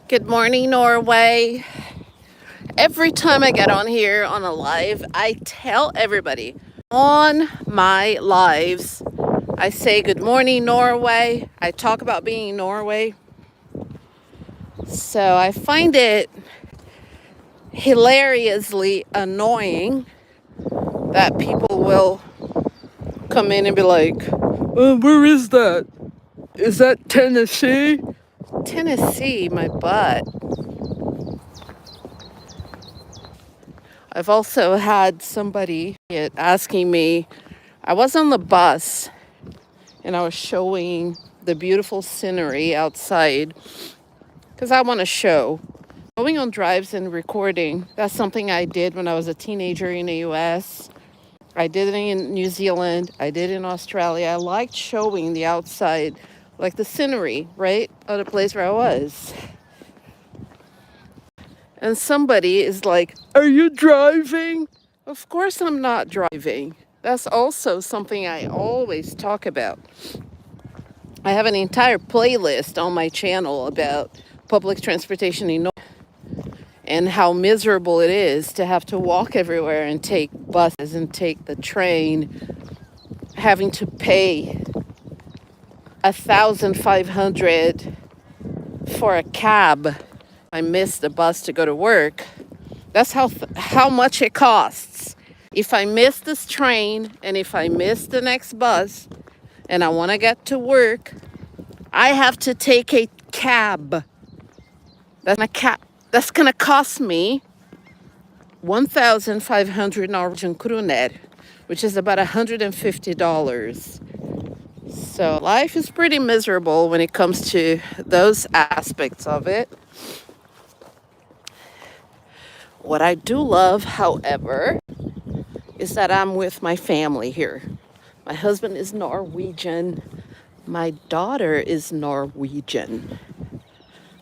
Good morning, Norway. Every time I get on here on a live, I tell everybody on my lives, I say good morning, Norway. I talk about being in Norway. So I find it hilariously annoying that people will come in and be like, where is that? Is that Tennessee? Tennessee, my butt. I've also had somebody asking me, I was on the bus and I was showing the beautiful scenery outside because I want to show. Going on drives and recording, that's something I did when I was a teenager in the US. I did it in New Zealand. I did it in Australia. I liked showing the outside, like the scenery, right, of the place where I was. And somebody is like, are you driving? Of course I'm not driving. That's also something I always talk about. I have an entire playlist on my channel about public transportation in Norway and how miserable it is to have to walk everywhere and take buses and take the train, having to pay 1,500 for a cab. I missed the bus to go to work. That's how much it costs. If I miss this train and if I miss the next bus and I want to get to work, I have to take a cab. That's gonna cost me 1,500 Norwegian kroner, which is about $150. So life is pretty miserable when it comes to those aspects of it. What I do love, however, is that I'm with my family here. My husband is Norwegian. My daughter is Norwegian.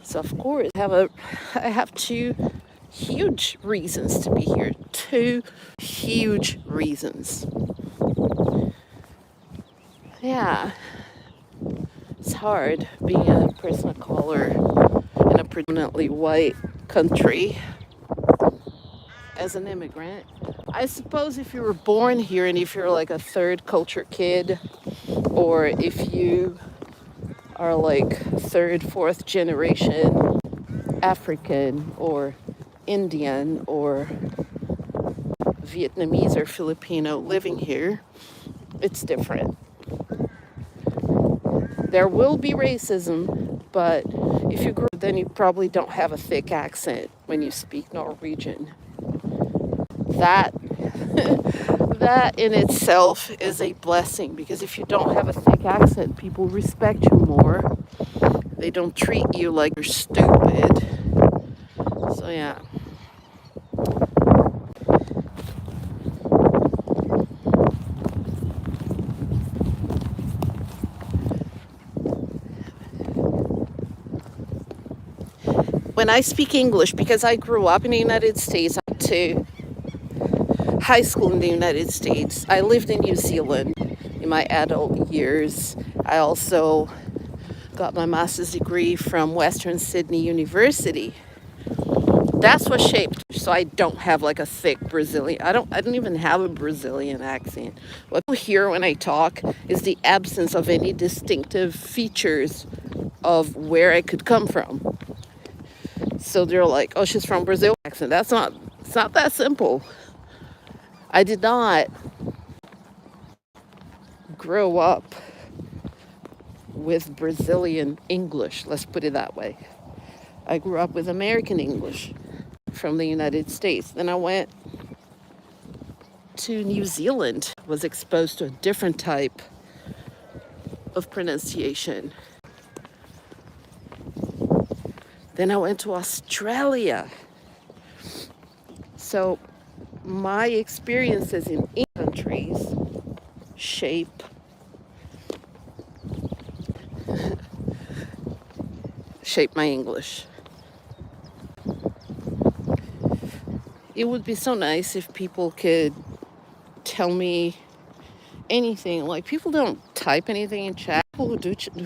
So of course, I have two huge reasons to be here. Two huge reasons. Yeah, it's hard being a person of color in a predominantly white country as an immigrant. I suppose if you were born here and if you're like a third culture kid, or if you are like third, fourth generation African or Indian or Vietnamese or Filipino living here, it's different. There will be racism, but if you grow, then you probably don't have a thick accent when you speak Norwegian. That that in itself is a blessing, because if you don't have a thick accent, people respect you more. They don't treat you like you're stupid. So yeah. When I speak English, because I grew up in the United States, I went to high school in the United States. I lived in New Zealand in my adult years. I also got my master's degree from Western Sydney University. That's what shaped me. So I don't have like a thick Brazilian. I don't even have a Brazilian accent. What you hear when I talk is the absence of any distinctive features of where I could come from. So they're like, oh, she's from Brazil accent. It's not that simple. I did not grow up with Brazilian English, let's put it that way. I grew up with American English from the United States. Then I went to New Zealand, was exposed to a different type of pronunciation. Then I went to Australia. So my experiences in countries shape my English. It would be so nice if people could tell me anything. Like, people don't type anything in chat. People who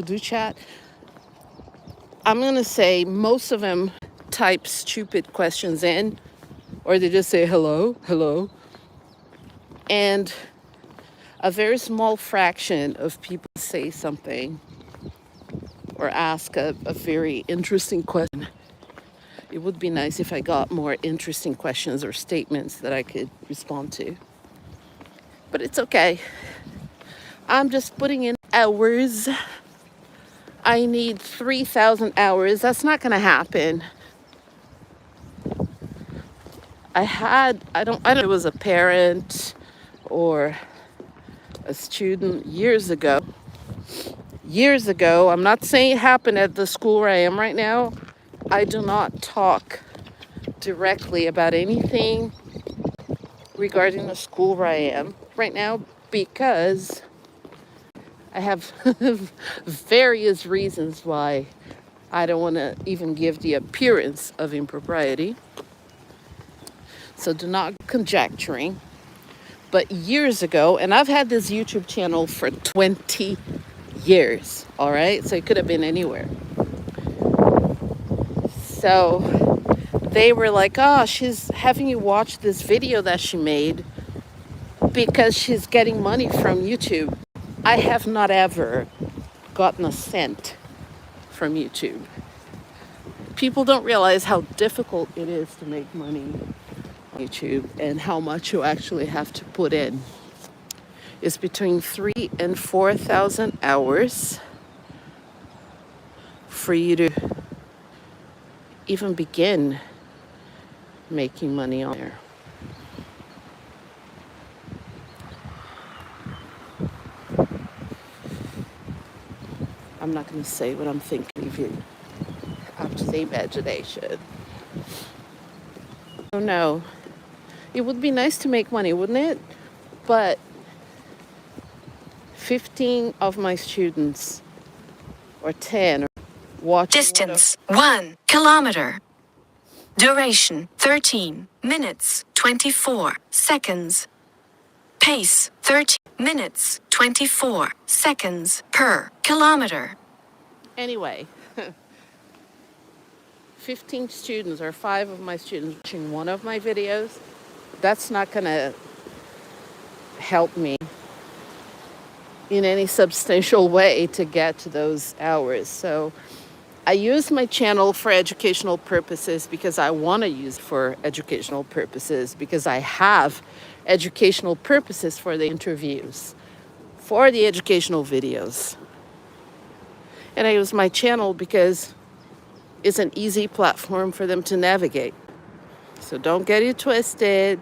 do chat, I'm going to say most of them type stupid questions in, or they just say hello, hello. And a very small fraction of people say something or ask a very interesting question. It would be nice if I got more interesting questions or statements that I could respond to. But it's okay. I'm just putting in hours. I need 3,000 hours. That's not going to happen. I don't know if it was a parent or a student years ago. Years ago, I'm not saying it happened at the school where I am right now. I do not talk directly about anything regarding the school where I am right now because I have various reasons why I don't want to even give the appearance of impropriety. So do not conjecturing. But years ago, and I've had this YouTube channel for 20 years, all right? So it could have been anywhere. So they were like, oh, she's having you watch this video that she made because she's getting money from YouTube. I have not ever gotten a cent from YouTube. People don't realize how difficult it is to make money on YouTube and how much you actually have to put in. It's between 3,000 and 4,000 hours for you to even begin making money on there. I'm not going to say what I'm thinking if you have to say imagination. Oh no, it would be nice to make money, wouldn't it? But 15 of my students, or 10, watch. Distance 1 kilometer. Duration 13 minutes 24 seconds. Pace 13 minutes 24 seconds per kilometer. Anyway, 15 students or 5 of my students watching one of my videos, that's not going to help me in any substantial way to get to those hours. So I use my channel for educational purposes because I want to use it for educational purposes, because I have educational purposes for the interviews, for the educational videos. And I use my channel because it's an easy platform for them to navigate. So don't get it twisted.